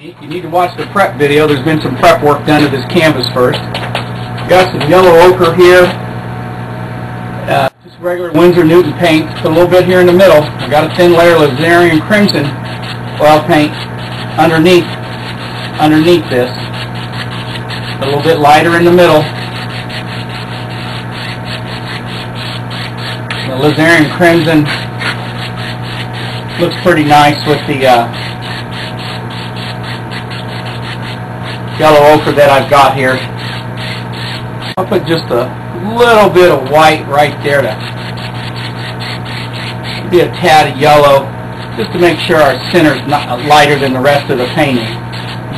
You need to watch the prep video. There's been some prep work done to this canvas first. Got some yellow ochre here. Just regular Winsor Newton paint. Put a little bit here in the middle. I got a thin layer of Lazarian Crimson oil paint underneath this. A little bit lighter in the middle. The Lazarian Crimson looks pretty nice with the yellow ochre that I've got here. I'll put just a little bit of white right there to be a tad of yellow, just to make sure our center's not lighter than the rest of the painting.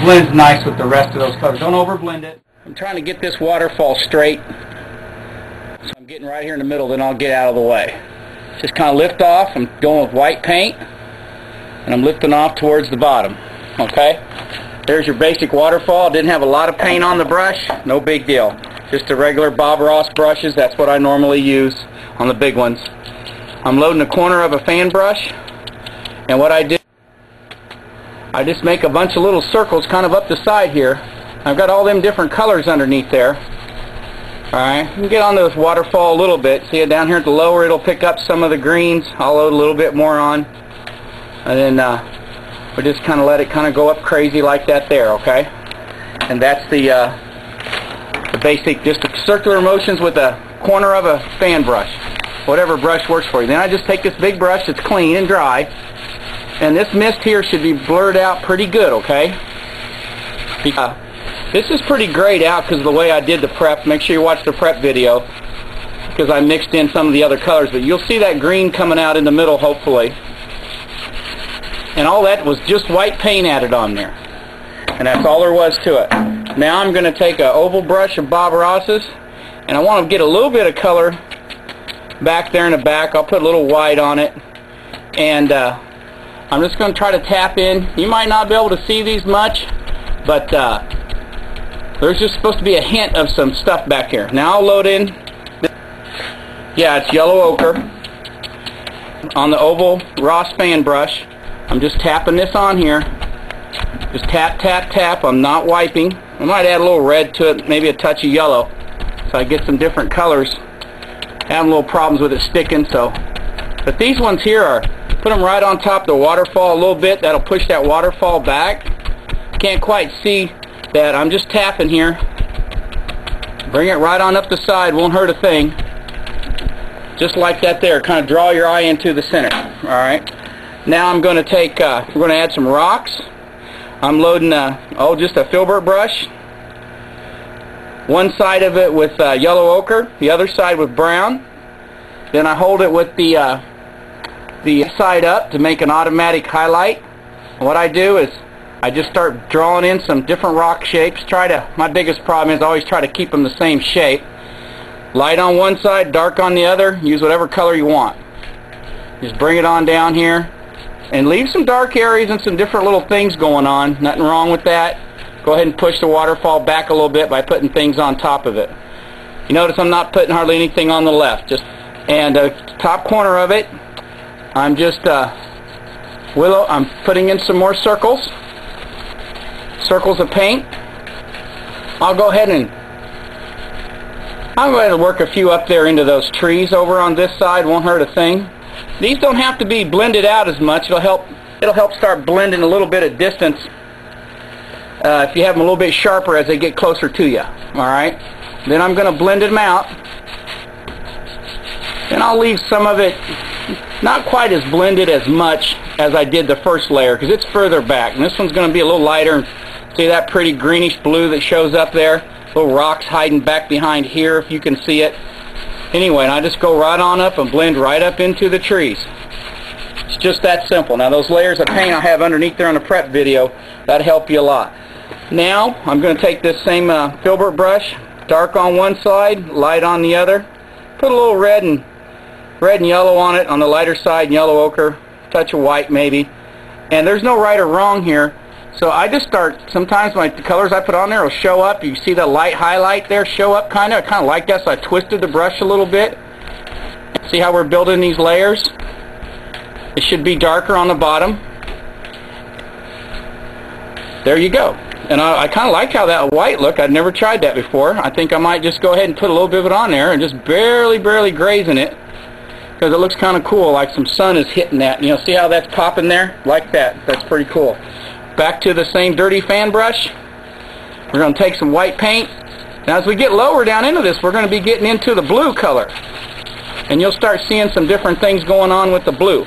Blends nice with the rest of those colors. Don't overblend it. I'm trying to get this waterfall straight, so I'm getting right here in the middle, then I'll get out of the way. Just kind of lift off. I'm going with white paint, and I'm lifting off towards the bottom. Okay? There's your basic waterfall. Didn't have a lot of paint on the brush. No big deal. Just the regular Bob Ross brushes. That's what I normally use on the big ones. I'm loading the corner of a fan brush, and what I did, I just make a bunch of little circles kind of up the side here. I've got all them different colors underneath there. Alright, you can get on this waterfall a little bit. See it down here at the lower, it'll pick up some of the greens. I'll load a little bit more on. And then we just kind of let it kind of go up crazy like that there, okay? And that's the basic, just circular motions with the corner of a fan brush. Whatever brush works for you. Then I just take this big brush that's clean and dry, and this mist here should be blurred out pretty good, okay? This is pretty grayed out because of the way I did the prep. Make sure you watch the prep video because I mixed in some of the other colors, but you'll see that green coming out in the middle hopefully. And all that was just white paint added on there. And that's all there was to it. Now I'm going to take an oval brush of Bob Ross's, and I want to get a little bit of color back there in the back. I'll put a little white on it. And I'm just going to try to tap in. You might not be able to see these much, but there's just supposed to be a hint of some stuff back here. Now I'll load in. Yeah, it's yellow ochre on the oval Ross fan brush. I'm just tapping this on here. Just tap, tap, tap. I'm not wiping. I might add a little red to it, maybe a touch of yellow, so I get some different colors. Having little problems with it sticking, so. But these ones here are, put them right on top of the waterfall a little bit. That'll push that waterfall back. Can't quite see that. I'm just tapping here. Bring it right on up the side. Won't hurt a thing. Just like that there. Kind of draw your eye into the center. Alright. Now I'm going to take, we're going to add some rocks. I'm loading just a filbert brush. One side of it with yellow ochre, the other side with brown. Then I hold it with the side up to make an automatic highlight. And what I do is I just start drawing in some different rock shapes. My biggest problem is I always try to keep them the same shape. Light on one side, dark on the other. Use whatever color you want. Just bring it on down here. And leave some dark areas and some different little things going on. Nothing wrong with that. Go ahead and push the waterfall back a little bit by putting things on top of it. You notice I'm not putting hardly anything on the left. And the top corner of it, I'm just I'm putting in some more circles. Circles of paint. I'll go ahead and work a few up there into those trees over on this side. Won't hurt a thing. These don't have to be blended out as much. It'll help start blending a little bit of distance if you have them a little bit sharper as they get closer to you. Alright? Then I'm going to blend them out. Then I'll leave some of it not quite as blended as much as I did the first layer because it's further back. And this one's going to be a little lighter. See that pretty greenish blue that shows up there? Little rocks hiding back behind here if you can see it. Anyway, and I just go right on up and blend right up into the trees. It's just that simple. Now those layers of paint I have underneath there on the prep video, that'll help you a lot. Now I'm going to take this same filbert brush, dark on one side, light on the other. Put a little red and yellow on it on the lighter side, yellow ochre, touch of white maybe. And there's no right or wrong here. So I just start, sometimes the colors I put on there will show up. You see the light highlight there show up kind of. I kind of like that, so I twisted the brush a little bit. See how we're building these layers? It should be darker on the bottom. there you go. And I kind of like how that white look. I'd never tried that before. I think I might just go ahead and put a little bit of it on there and just barely grazing it, because it looks kind of cool, like some sun is hitting that. You know, see how that's popping there? Like that. That's pretty cool. Back to the same dirty fan brush. We're going to take some white paint. Now as we get lower down into this, we're going to be getting into the blue color. And you'll start seeing some different things going on with the blue.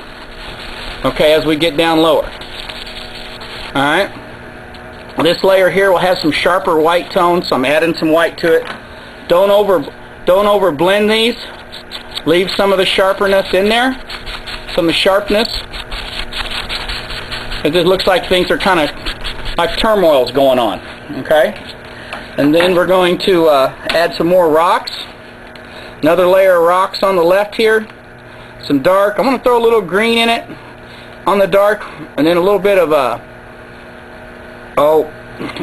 Okay, as we get down lower. Alright. This layer here will have some sharper white tones, so I'm adding some white to it. Don't over blend these. Leave some of the sharpness in there. Some of the sharpness. It just looks like things are kind of like turmoil's going on. Okay? And then we're going to add some more rocks. Another layer of rocks on the left here. Some dark. I'm going to throw a little green in it on the dark, and then a little bit of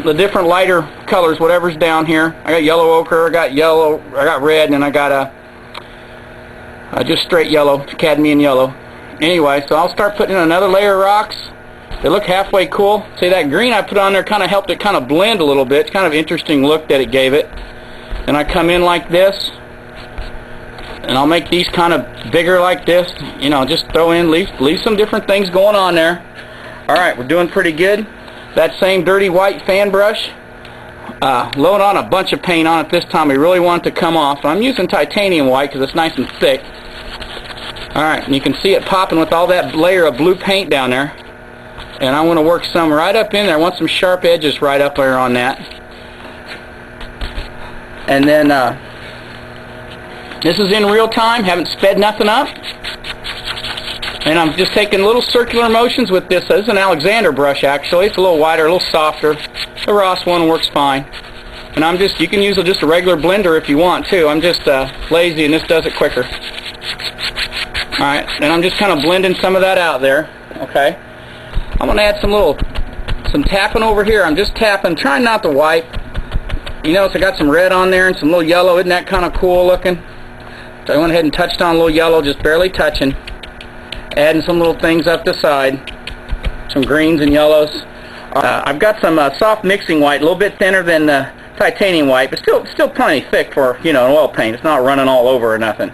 the different lighter colors, whatever's down here. I got yellow ochre, I got yellow, I got red, and then I got just straight yellow, cadmium yellow. Anyway, so I'll start putting in another layer of rocks. They look halfway cool. See, that green I put on there kind of helped it kind of blend a little bit. It's kind of interesting look that it gave it. And I come in like this, and I'll make these kind of bigger like this. You know, just throw in, leave some different things going on there. Alright, we're doing pretty good. That same dirty white fan brush, load on a bunch of paint on it this time. We really want it to come off. I'm using titanium white because it's nice and thick. Alright, and you can see it popping with all that layer of blue paint down there. And I want to work some right up in there. I want some sharp edges right up there on that. And then this is in real time, haven't sped nothing up. And I'm just taking little circular motions with this. This is an Alexander brush actually. It's a little wider, a little softer. The Ross one works fine. And I'm just, you can use just a regular blender if you want to. I'm just lazy and this does it quicker. Alright, and I'm just kind of blending some of that out there. Okay. I'm going to add some tapping over here. I'm just tapping, trying not to wipe. You notice I got some red on there and some little yellow. Isn't that kind of cool looking? So I went ahead and touched on a little yellow, just barely touching. Adding some little things up the side. Some greens and yellows. I've got some soft mixing white, a little bit thinner than titanium white, but still plenty thick for, you know, an oil paint. It's not running all over or nothing.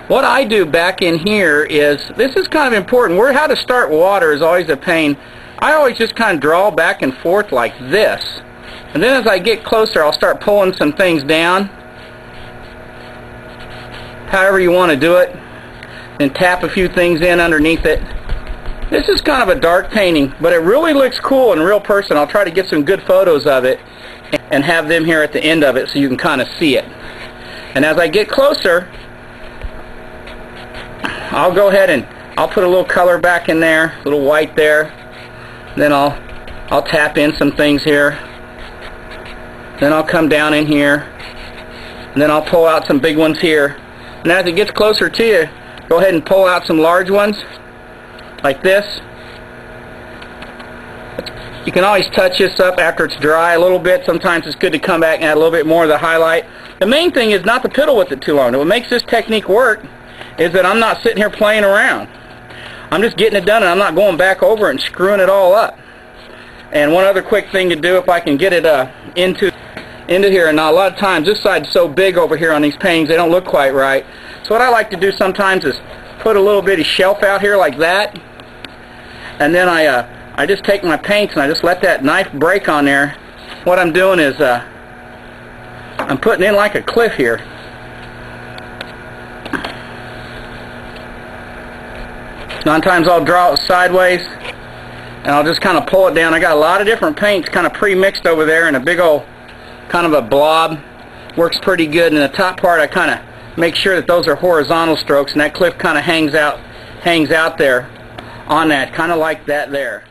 What I do back in here is, this is kind of important. How to start water is always a pain. I always just kind of draw back and forth like this. And then as I get closer, I'll start pulling some things down. However you want to do it. And tap a few things in underneath it. This is kind of a dark painting, but it really looks cool in real person. I'll try to get some good photos of it and have them here at the end of it so you can kind of see it. And as I get closer, I'll go ahead and I'll put a little color back in there, a little white there. Then I'll tap in some things here. Then I'll come down in here. And then I'll pull out some big ones here. And as it gets closer to you, go ahead and pull out some large ones, like this. You can always touch this up after it's dry a little bit. Sometimes it's good to come back and add a little bit more of the highlight. The main thing is not to piddle with it too long. What makes this technique work is that I'm not sitting here playing around. I'm just getting it done, and I'm not going back over it and screwing it all up. And one other quick thing to do, if I can get it into here, and now a lot of times this side's so big over here on these paintings, they don't look quite right. So what I like to do sometimes is put a little bitty shelf out here like that, and then I just take my paints and I just let that knife break on there. What I'm doing is I'm putting in like a cliff here. Sometimes I'll draw it sideways and I'll just kind of pull it down. I got a lot of different paints kind of pre-mixed over there in a big old kind of a blob. Works pretty good. And the top part I kind of make sure that those are horizontal strokes, and that cliff kind of hangs out there on that, kind of like that there.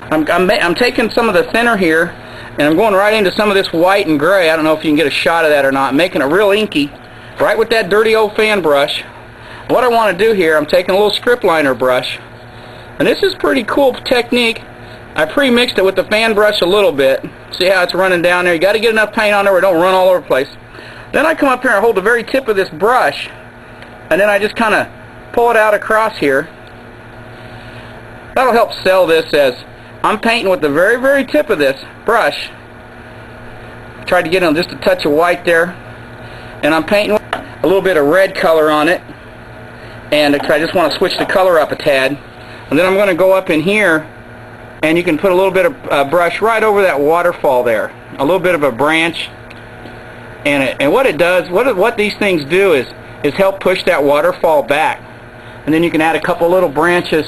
I'm taking some of the thinner here and I'm going right into some of this white and gray. I don't know if you can get a shot of that or not. I'm making it real inky right with that dirty old fan brush. What I want to do here, I'm taking a little script liner brush, and this is pretty cool technique. I pre-mixed it with the fan brush a little bit. See how it's running down there? You got to get enough paint on there where it don't run all over the place. Then I come up here and hold the very tip of this brush, and then I just kind of pull it out across here. That'll help sell this as I'm painting with the very, very tip of this brush. Tried to get on just a touch of white there. And I'm painting a little bit of red color on it. And I just want to switch the color up a tad. And then I'm going to go up in here, and you can put a little bit of brush right over that waterfall there. A little bit of a branch. And what it does, what these things do is help push that waterfall back. And then you can add a couple little branches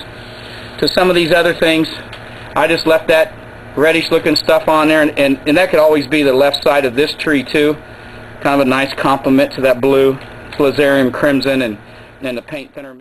to some of these other things. I just left that reddish looking stuff on there, and that could always be the left side of this tree too. Kind of a nice complement to that blue Fusarium crimson and the paint thinner.